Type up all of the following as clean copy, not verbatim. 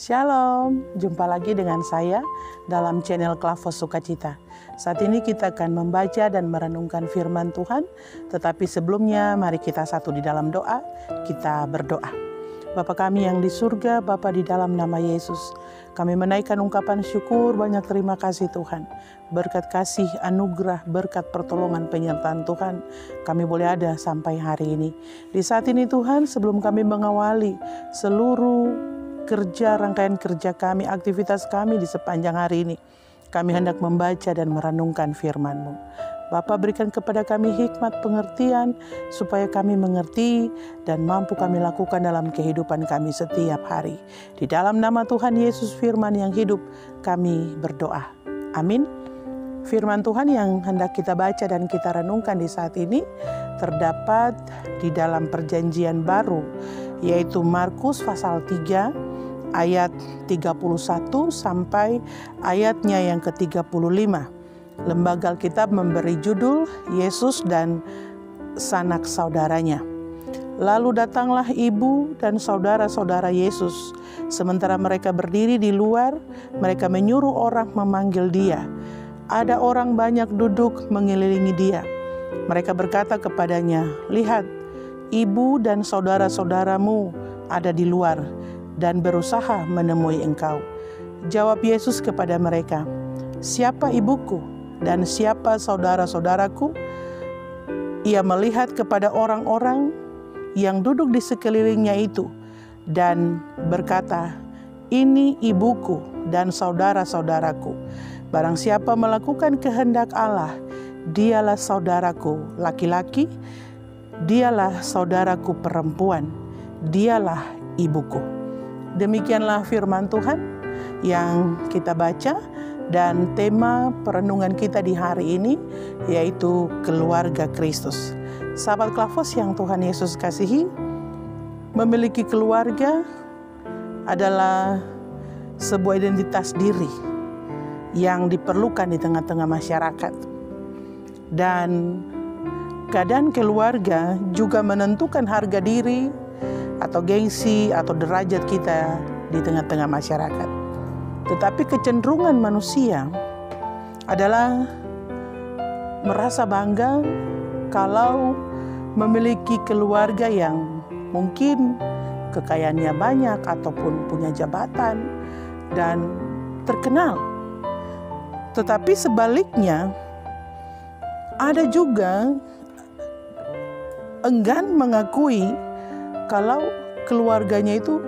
Shalom, jumpa lagi dengan saya dalam channel Klavos Sukacita. Saat ini kita akan membaca dan merenungkan firman Tuhan, tetapi sebelumnya mari kita satu di dalam doa, kita berdoa. Bapa kami yang di surga, Bapa di dalam nama Yesus, kami menaikkan ungkapan syukur, banyak terima kasih Tuhan. Berkat kasih, anugerah, berkat pertolongan penyertaan Tuhan, kami boleh ada sampai hari ini. Di saat ini Tuhan, sebelum kami mengawali seluruh rangkaian kerja kami, aktivitas kami di sepanjang hari ini, kami hendak membaca dan merenungkan firman-Mu. Bapa, berikan kepada kami hikmat pengertian, supaya kami mengerti dan mampu kami lakukan dalam kehidupan kami setiap hari. Di dalam nama Tuhan Yesus firman yang hidup, kami berdoa. Amin. Firman Tuhan yang hendak kita baca dan kita renungkan di saat ini terdapat di dalam perjanjian baru, yaitu Markus pasal 3, ayat 31 sampai ayatnya yang ke-35. Lembaga Alkitab memberi judul Yesus dan sanak saudaranya. Lalu datanglah ibu dan saudara-saudara Yesus. Sementara mereka berdiri di luar, mereka menyuruh orang memanggil dia. Ada orang banyak duduk mengelilingi dia. Mereka berkata kepadanya, "Lihat, ibu dan saudara-saudaramu ada di luar dan berusaha menemui engkau." Jawab Yesus kepada mereka, "Siapa ibuku dan siapa saudara-saudaraku?" Ia melihat kepada orang-orang yang duduk di sekelilingnya itu dan berkata, "Ini ibuku dan saudara-saudaraku. Barang siapa melakukan kehendak Allah, dialah saudaraku laki-laki, dialah saudaraku perempuan, dialah ibuku." Demikianlah firman Tuhan yang kita baca, dan tema perenungan kita di hari ini yaitu keluarga Kristus. Sahabat Klavos yang Tuhan Yesus kasihi, memiliki keluarga adalah sebuah identitas diri yang diperlukan di tengah-tengah masyarakat. Dan keadaan keluarga juga menentukan harga diri atau gengsi atau derajat kita di tengah-tengah masyarakat. Tetapi kecenderungan manusia adalah merasa bangga kalau memiliki keluarga yang mungkin kekayaannya banyak ataupun punya jabatan dan terkenal. Tetapi sebaliknya, ada juga enggan mengakui kalau keluarganya itu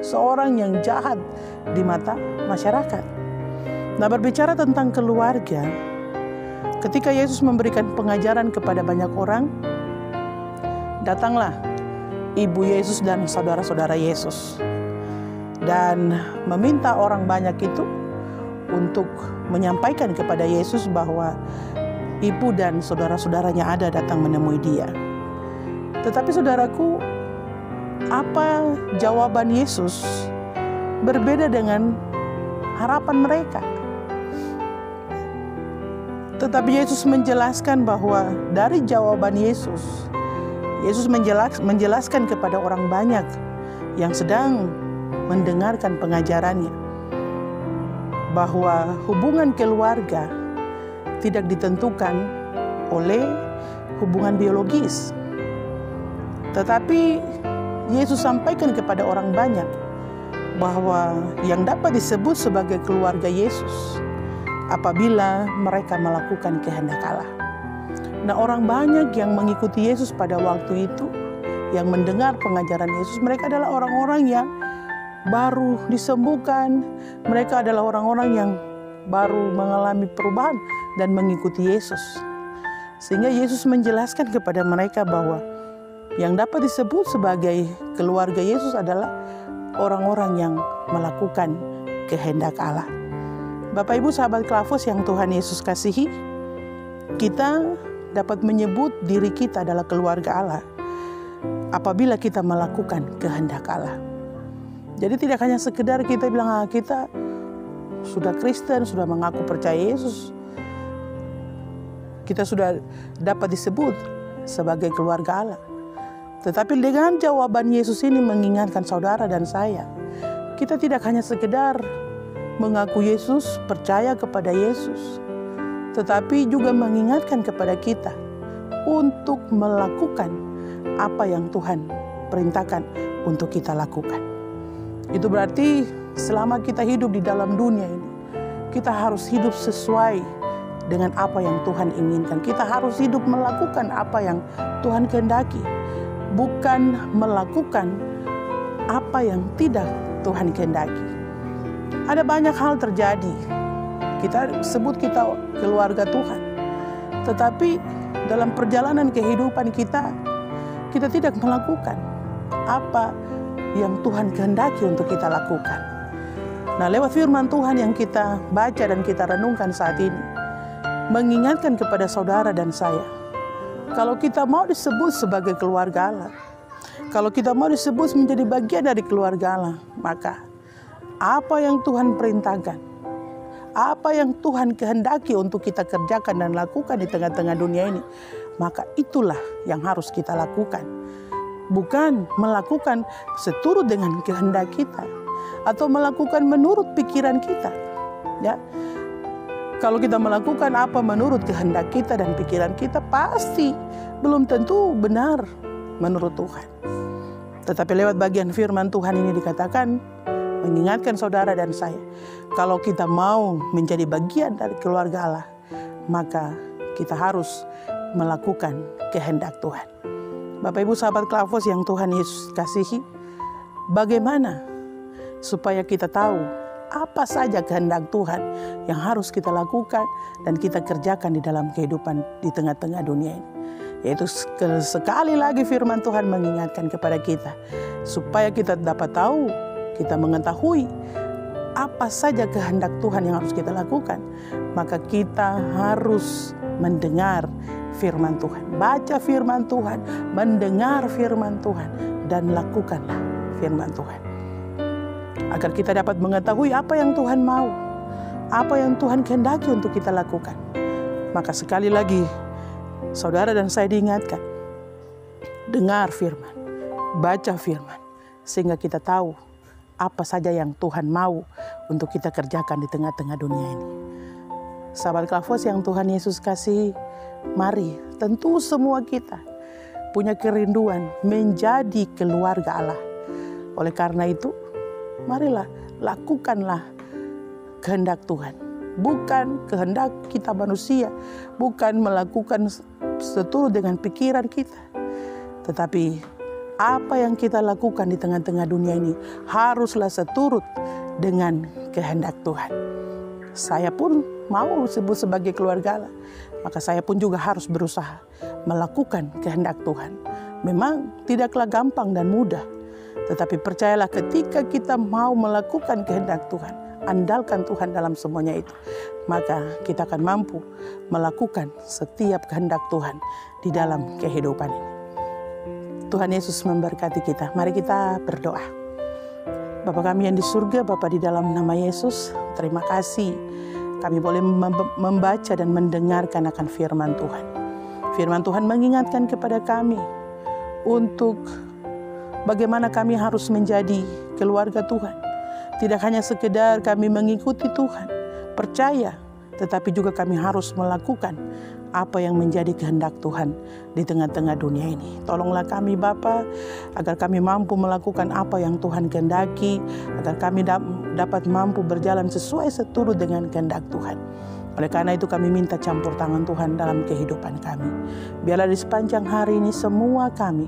seorang yang jahat di mata masyarakat. Nah, berbicara tentang keluarga, ketika Yesus memberikan pengajaran kepada banyak orang, datanglah ibu Yesus dan saudara-saudara Yesus dan meminta orang banyak itu untuk menyampaikan kepada Yesus bahwa ibu dan saudara-saudaranya ada datang menemui dia. Tetapi saudaraku, apa jawaban Yesus berbeda dengan harapan mereka. Tetapi Yesus menjelaskan bahwa dari jawaban Yesus menjelaskan kepada orang banyak yang sedang mendengarkan pengajarannya bahwa hubungan keluarga tidak ditentukan oleh hubungan biologis. Tetapi Yesus sampaikan kepada orang banyak bahwa yang dapat disebut sebagai keluarga Yesus apabila mereka melakukan kehendak Allah. Nah, orang banyak yang mengikuti Yesus pada waktu itu, yang mendengar pengajaran Yesus, mereka adalah orang-orang yang baru disembuhkan. Mereka adalah orang-orang yang baru mengalami perubahan dan mengikuti Yesus. Sehingga Yesus menjelaskan kepada mereka bahwa yang dapat disebut sebagai keluarga Yesus adalah orang-orang yang melakukan kehendak Allah. Bapak Ibu sahabat Klavos yang Tuhan Yesus kasihi, kita dapat menyebut diri kita adalah keluarga Allah apabila kita melakukan kehendak Allah. Jadi tidak hanya sekedar kita bilang kita sudah Kristen, sudah mengaku percaya Yesus, kita sudah dapat disebut sebagai keluarga Allah. Tetapi dengan jawaban Yesus ini mengingatkan saudara dan saya, kita tidak hanya sekedar mengaku Yesus, percaya kepada Yesus, tetapi juga mengingatkan kepada kita untuk melakukan apa yang Tuhan perintahkan untuk kita lakukan. Itu berarti selama kita hidup di dalam dunia ini, kita harus hidup sesuai dengan apa yang Tuhan inginkan. Kita harus hidup melakukan apa yang Tuhan kehendaki, bukan melakukan apa yang tidak Tuhan kehendaki. Ada banyak hal terjadi. Kita sebut kita keluarga Tuhan, tetapi dalam perjalanan kehidupan kita tidak melakukan apa yang Tuhan kehendaki untuk kita lakukan. Nah, lewat firman Tuhan yang kita baca dan kita renungkan saat ini, mengingatkan kepada saudara dan saya, kalau kita mau disebut sebagai keluarga Allah, kalau kita mau disebut menjadi bagian dari keluarga Allah, maka apa yang Tuhan perintahkan, apa yang Tuhan kehendaki untuk kita kerjakan dan lakukan di tengah-tengah dunia ini, maka itulah yang harus kita lakukan. Bukan melakukan seturut dengan kehendak kita atau melakukan menurut pikiran kita. Ya, kalau kita melakukan apa menurut kehendak kita dan pikiran kita, pasti belum tentu benar menurut Tuhan. Tetapi lewat bagian firman Tuhan ini dikatakan, mengingatkan saudara dan saya, kalau kita mau menjadi bagian dari keluarga Allah, maka kita harus melakukan kehendak Tuhan. Bapak Ibu sahabat Klavos yang Tuhan Yesus kasihi, bagaimana supaya kita tahu apa saja kehendak Tuhan yang harus kita lakukan dan kita kerjakan di dalam kehidupan di tengah-tengah dunia ini. Yaitu sekali lagi firman Tuhan mengingatkan kepada kita, supaya kita dapat tahu, kita mengetahui apa saja kehendak Tuhan yang harus kita lakukan, maka kita harus mendengar firman Tuhan, baca firman Tuhan, mendengar firman Tuhan, dan lakukanlah firman Tuhan. Agar kita dapat mengetahui apa yang Tuhan mau, apa yang Tuhan kehendaki untuk kita lakukan. Maka sekali lagi, saudara dan saya diingatkan, dengar firman, baca firman, sehingga kita tahu apa saja yang Tuhan mau untuk kita kerjakan di tengah-tengah dunia ini. Sahabat Klavos yang Tuhan Yesus kasih, mari, tentu semua kita punya kerinduan menjadi keluarga Allah. Oleh karena itu, marilah lakukanlah kehendak Tuhan. Bukan kehendak kita manusia, bukan melakukan seturut dengan pikiran kita. Tetapi apa yang kita lakukan di tengah-tengah dunia ini haruslah seturut dengan kehendak Tuhan. Saya pun mau disebut sebagai keluarga Allah, maka saya pun juga harus berusaha melakukan kehendak Tuhan. Memang tidaklah gampang dan mudah, tetapi percayalah ketika kita mau melakukan kehendak Tuhan, andalkan Tuhan dalam semuanya itu, maka kita akan mampu melakukan setiap kehendak Tuhan di dalam kehidupan ini. Tuhan Yesus memberkati kita. Mari kita berdoa. Bapa kami yang di surga, Bapa di dalam nama Yesus, terima kasih kami boleh membaca dan mendengarkan akan firman Tuhan. Firman Tuhan mengingatkan kepada kami untuk bagaimana kami harus menjadi keluarga Tuhan. Tidak hanya sekedar kami mengikuti Tuhan, percaya, tetapi juga kami harus melakukan apa yang menjadi kehendak Tuhan di tengah-tengah dunia ini. Tolonglah kami Bapa, agar kami mampu melakukan apa yang Tuhan kehendaki, agar kami dapat mampu berjalan sesuai seturut dengan kehendak Tuhan. Oleh karena itu kami minta campur tangan Tuhan dalam kehidupan kami. Biarlah di sepanjang hari ini semua kami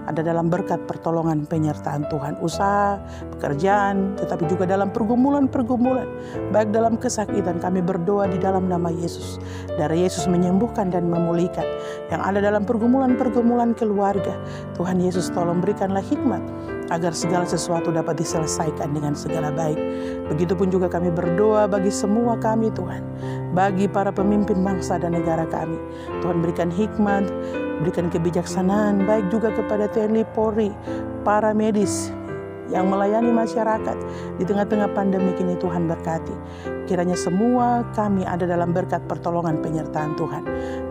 ada dalam berkat pertolongan penyertaan Tuhan. Usaha, pekerjaan, tetapi juga dalam pergumulan-pergumulan. Baik dalam kesakitan, kami berdoa di dalam nama Yesus. Darah Yesus menyembuhkan dan memulihkan. Yang ada dalam pergumulan-pergumulan keluarga, Tuhan Yesus tolong berikanlah hikmat agar segala sesuatu dapat diselesaikan dengan segala baik. Begitupun juga kami berdoa bagi semua kami Tuhan, bagi para pemimpin bangsa dan negara kami. Tuhan berikan hikmat, berikan kebijaksanaan, baik juga kepada TNI, Polri, para medis yang melayani masyarakat di tengah-tengah pandemi ini. Tuhan berkati. Kiranya semua kami ada dalam berkat pertolongan penyertaan Tuhan.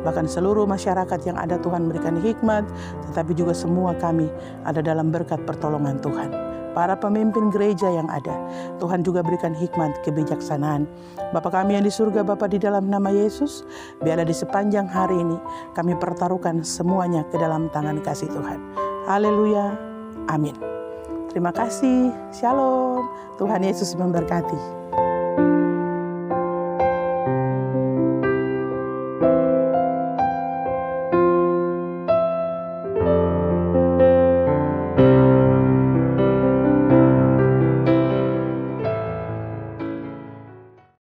Bahkan seluruh masyarakat yang ada Tuhan berikan hikmat, tetapi juga semua kami ada dalam berkat pertolongan Tuhan. para pemimpin gereja yang ada. Tuhan juga berikan hikmat, kebijaksanaan. Bapa kami yang di surga, Bapa, di dalam nama Yesus, biarlah di sepanjang hari ini kami pertaruhkan semuanya ke dalam tangan kasih Tuhan. Haleluya, amin. Terima kasih, shalom. Tuhan Yesus memberkati.